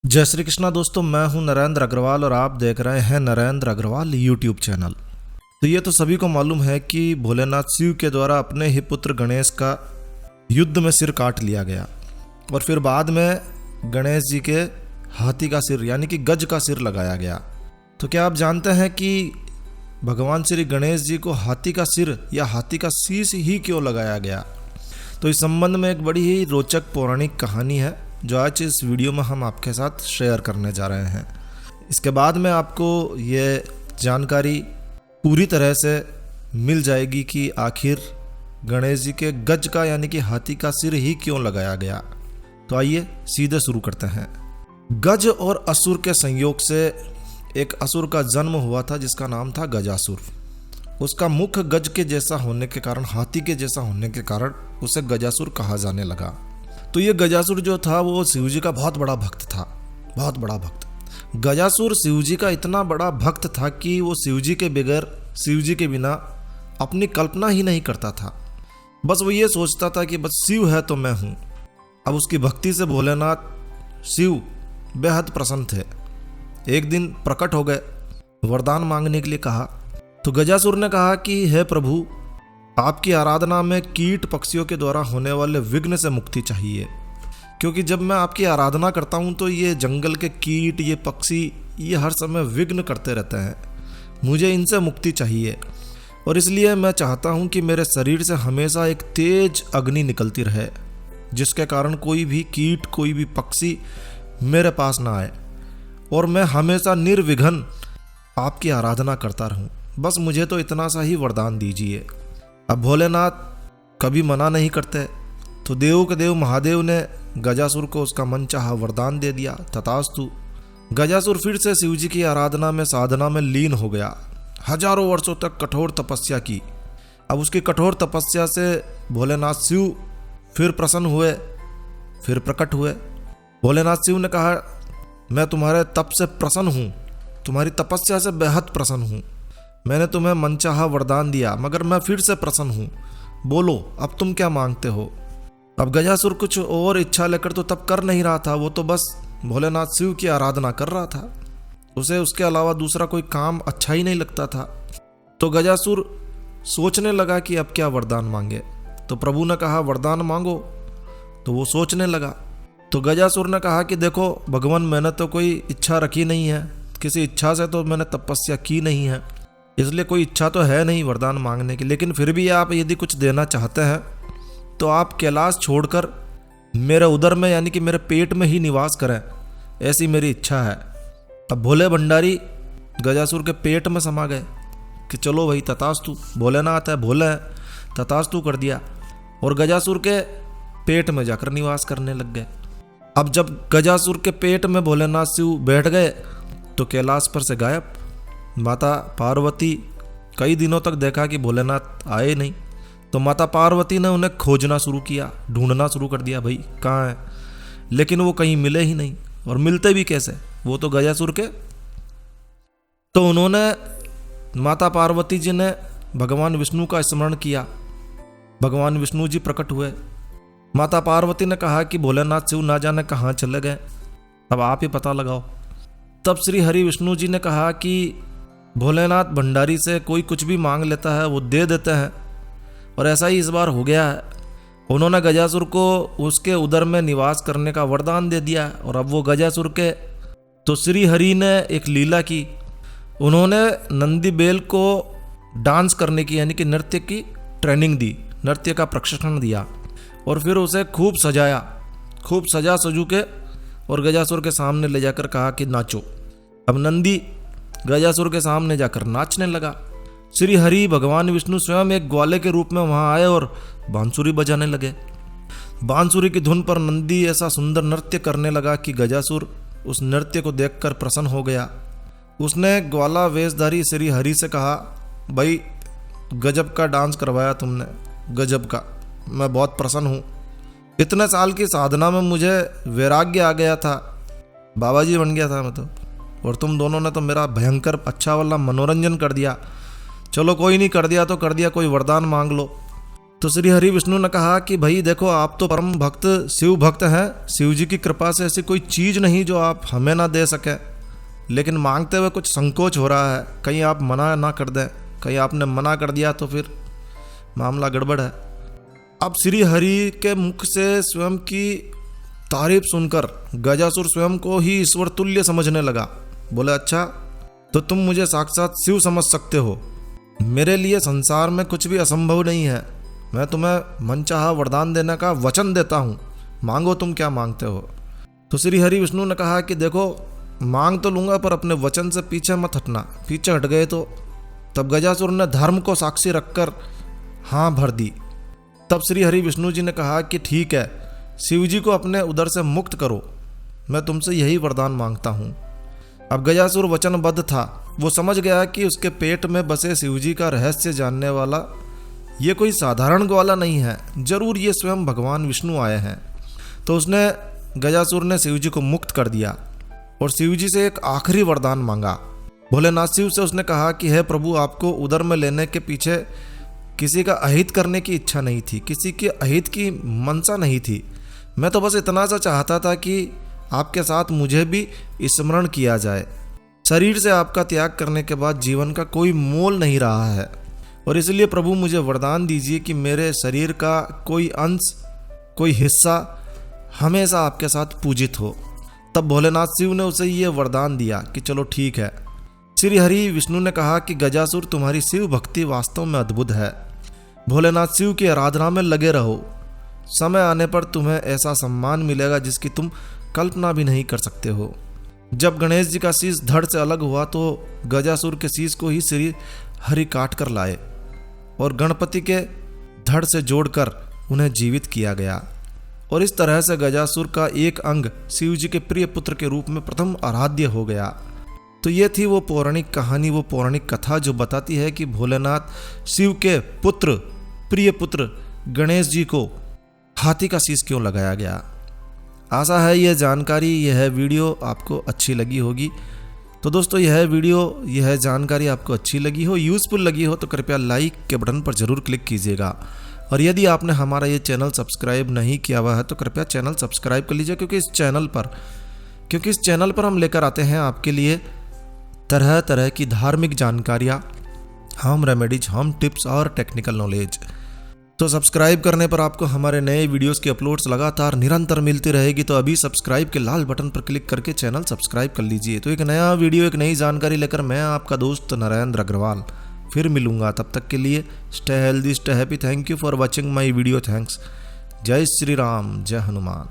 जय श्री कृष्णा दोस्तों, मैं हूं नरेंद्र अग्रवाल और आप देख रहे हैं नरेंद्र अग्रवाल यूट्यूब चैनल। तो ये तो सभी को मालूम है कि भोलेनाथ शिव के द्वारा अपने ही पुत्र गणेश का युद्ध में सिर काट लिया गया और फिर बाद में गणेश जी के हाथी का सिर यानी कि गज का सिर लगाया गया। तो क्या आप जानते हैं कि भगवान श्री गणेश जी को हाथी का सिर या हाथी का शीश ही क्यों लगाया गया? तो इस संबंध में एक बड़ी ही रोचक पौराणिक कहानी है जो आज इस वीडियो में हम आपके साथ शेयर करने जा रहे हैं। इसके बाद में आपको ये जानकारी पूरी तरह से मिल जाएगी कि आखिर गणेश जी के गज का यानी कि हाथी का सिर ही क्यों लगाया गया। तो आइए सीधे शुरू करते हैं। गज और असुर के संयोग से एक असुर का जन्म हुआ था जिसका नाम था गजासुर। उसका मुख गज के जैसा होने के कारण, हाथी के जैसा होने के कारण उसे गजासुर कहा जाने लगा। तो ये गजासुर जो था वो शिवजी का बहुत बड़ा भक्त था, बहुत बड़ा भक्त। गजासुर शिवजी का इतना बड़ा भक्त था कि वो शिवजी के बगैर, शिवजी के बिना अपनी कल्पना ही नहीं करता था। बस वो ये सोचता था कि बस शिव है तो मैं हूँ। अब उसकी भक्ति से भोलेनाथ शिव बेहद प्रसन्न थे। एक दिन प्रकट हो गए, वरदान मांगने के लिए कहा। तो गजासुर ने कहा कि हे प्रभु, आपकी आराधना में कीट पक्षियों के द्वारा होने वाले विघ्न से मुक्ति चाहिए, क्योंकि जब मैं आपकी आराधना करता हूँ तो ये जंगल के कीट, ये पक्षी, ये हर समय विघ्न करते रहते हैं। मुझे इनसे मुक्ति चाहिए और इसलिए मैं चाहता हूँ कि मेरे शरीर से हमेशा एक तेज अग्नि निकलती रहे जिसके कारण कोई भी कीट, कोई भी पक्षी मेरे पास ना आए और मैं हमेशा निर्विघ्न आपकी आराधना करता रहूं। बस मुझे तो इतना सा ही वरदान दीजिए। अब भोलेनाथ कभी मना नहीं करते, तो देवों के देव महादेव ने गजासुर को उसका मनचाहा वरदान दे दिया। तथास्तु। गजासुर फिर से शिवजी की आराधना में, साधना में लीन हो गया। हजारों वर्षों तक कठोर तपस्या की। अब उसकी कठोर तपस्या से भोलेनाथ शिव फिर प्रसन्न हुए, फिर प्रकट हुए। भोलेनाथ शिव ने कहा, मैं तुम्हारे तप से प्रसन्न हूँ, तुम्हारी तपस्या से बेहद प्रसन्न हूँ। मैंने तुम्हें मनचाहा वरदान दिया मगर मैं फिर से प्रसन्न हूँ। बोलो अब तुम क्या मांगते हो? अब गजासुर कुछ और इच्छा लेकर तो तब कर नहीं रहा था, वो तो बस भोलेनाथ शिव की आराधना कर रहा था। उसे उसके अलावा दूसरा कोई काम अच्छा ही नहीं लगता था। तो गजासुर सोचने लगा कि अब क्या वरदान मांगे। तो प्रभु ने कहा वरदान मांगो। तो वो सोचने लगा। तो गजासुर ने कहा कि देखो भगवान, मैंने तो कोई इच्छा रखी नहीं है, किसी इच्छा से तो मैंने तपस्या की नहीं है, इसलिए कोई इच्छा तो है नहीं वरदान मांगने की। लेकिन फिर भी आप यदि कुछ देना चाहते हैं तो आप कैलाश छोड़कर मेरे उदर में यानी कि मेरे पेट में ही निवास करें, ऐसी मेरी इच्छा है। अब भोले भंडारी गजासुर के पेट में समा गए कि चलो भाई तथास्तु, भोलेनाथ है, भोले है, तथास्तु कर दिया और गजासुर के पेट में जाकर निवास करने लग गए। अब जब गजासुर के पेट में भोलेनाथ शिव बैठ गए तो कैलाश पर से गायब। माता पार्वती कई दिनों तक देखा कि भोलेनाथ आए नहीं, तो माता पार्वती ने उन्हें खोजना शुरू किया, ढूंढना शुरू कर दिया, भाई कहाँ है। लेकिन वो कहीं मिले ही नहीं, और मिलते भी कैसे, वो तो गजासुर के। तो उन्होंने, माता पार्वती जी ने भगवान विष्णु का स्मरण किया। भगवान विष्णु जी प्रकट हुए। माता पार्वती ने कहा कि भोलेनाथ शिव ना जाने कहाँ चले गए, अब आप ही पता लगाओ। तब श्री हरि विष्णु जी ने कहा कि भोलेनाथ भंडारी से कोई कुछ भी मांग लेता है वो दे देते हैं, और ऐसा ही इस बार हो गया है। उन्होंने गजासुर को उसके उदर में निवास करने का वरदान दे दिया और अब वो गजासुर के। तो श्री हरि ने एक लीला की। उन्होंने नंदी बैल को डांस करने की यानी कि नृत्य की ट्रेनिंग दी, नृत्य का प्रशिक्षण दिया और फिर उसे खूब सजाया, खूब सजा सजू के और गजासुर के सामने ले जाकर कहा कि नाचो। अब नंदी गजासुर के सामने जाकर नाचने लगा। श्री हरि भगवान विष्णु स्वयं एक ग्वाले के रूप में वहां आए और बांसुरी बजाने लगे। बांसुरी की धुन पर नंदी ऐसा सुंदर नृत्य करने लगा कि गजासुर उस नृत्य को देखकर प्रसन्न हो गया। उसने ग्वाला वेशधारी श्री हरि से कहा, भाई गजब का डांस करवाया तुमने, गजब का, मैं बहुत प्रसन्न हूँ। इतने साल की साधना में मुझे वैराग्य आ गया था, बाबा जी बन गया था मैं तो, और तुम दोनों ने तो मेरा भयंकर अच्छा वाला मनोरंजन कर दिया। चलो कोई नहीं, कर दिया तो कर दिया, कोई वरदान मांग लो। तो श्री हरि विष्णु ने कहा कि भाई देखो, आप तो परम भक्त शिव भक्त हैं, शिव जी की कृपा से ऐसी कोई चीज़ नहीं जो आप हमें ना दे सके, लेकिन मांगते हुए कुछ संकोच हो रहा है, कहीं आप मना ना कर दें, कहीं आपने मना कर दिया तो फिर मामला गड़बड़ है। अब श्री हरि के मुख से स्वयं की तारीफ सुनकर गजासुर स्वयं को ही ईश्वर तुल्य समझने लगा। बोले, अच्छा तो तुम मुझे साक्षात शिव समझ सकते हो, मेरे लिए संसार में कुछ भी असंभव नहीं है, मैं तुम्हें मनचाहा वरदान देने का वचन देता हूँ, मांगो तुम क्या मांगते हो। तो श्री हरि विष्णु ने कहा कि देखो, मांग तो लूँगा पर अपने वचन से पीछे मत हटना। पीछे हट गए तो तब गजासुर ने धर्म को साक्षी रखकर हाँ भर दी। तब श्री हरि विष्णु जी ने कहा कि ठीक है, शिव जी को अपने उदर से मुक्त करो, मैं तुमसे यही वरदान मांगता हूँ। अब गजासुर वचनबद्ध था, वो समझ गया कि उसके पेट में बसे शिव जी का रहस्य जानने वाला ये कोई साधारण ग्वाला नहीं है, जरूर ये स्वयं भगवान विष्णु आए हैं। तो उसने गजासुर ने शिव जी को मुक्त कर दिया और शिव जी से एक आखिरी वरदान मांगा। भोलेनाथ शिव से उसने कहा कि हे प्रभु, आपको उदर में लेने के पीछे किसी का अहित करने की इच्छा नहीं थी, किसी के अहित की मनसा नहीं थी, मैं तो बस इतना सा चाहता था कि आपके साथ मुझे भी स्मरण किया जाए। शरीर से आपका त्याग करने के बाद जीवन का कोई मोल नहीं रहा है, और इसलिए प्रभु मुझे वरदान दीजिए कि मेरे शरीर का कोई अंश, कोई हिस्सा हमेशा आपके साथ पूजित हो। तब भोलेनाथ शिव ने उसे ये वरदान दिया कि चलो ठीक है। श्री हरि विष्णु ने कहा कि गजासुर, तुम्हारी शिव भक्ति वास्तव में अद्भुत है, भोलेनाथ शिव की आराधना में लगे रहो, समय आने पर तुम्हें ऐसा सम्मान मिलेगा जिसकी तुम कल्पना भी नहीं कर सकते हो। जब गणेश जी का शीश धड़ से अलग हुआ तो गजासुर के शीश को ही श्री हरि काट कर लाए और गणपति के धड़ से जोड़कर उन्हें जीवित किया गया, और इस तरह से गजासुर का एक अंग शिव जी के प्रिय पुत्र के रूप में प्रथम आराध्य हो गया। तो ये थी वो पौराणिक कहानी, वो पौराणिक कथा जो बताती है कि भोलेनाथ शिव के पुत्र, प्रिय पुत्र गणेश जी को हाथी का शीश क्यों लगाया गया। आशा है यह जानकारी, यह वीडियो आपको अच्छी लगी होगी। तो दोस्तों, यह जानकारी आपको अच्छी लगी हो, यूज़फुल लगी हो तो कृपया लाइक के बटन पर ज़रूर क्लिक कीजिएगा। और यदि आपने हमारा ये चैनल सब्सक्राइब नहीं किया हुआ है तो कृपया चैनल सब्सक्राइब कर लीजिए, क्योंकि इस चैनल पर हम लेकर आते हैं आपके लिए तरह तरह की धार्मिक जानकारियाँ, होम रेमेडीज, होम टिप्स और टेक्निकल नॉलेज। तो सब्सक्राइब करने पर आपको हमारे नए वीडियोस की अपलोड्स लगातार निरंतर मिलती रहेगी। तो अभी सब्सक्राइब के लाल बटन पर क्लिक करके चैनल सब्सक्राइब कर लीजिए। तो एक नया वीडियो, एक नई जानकारी लेकर मैं आपका दोस्त नरेंद्र अग्रवाल फिर मिलूंगा। तब तक के लिए stay healthy, stay happy. Thank you for watching my video. Thanks. जय श्री राम, जय हनुमान।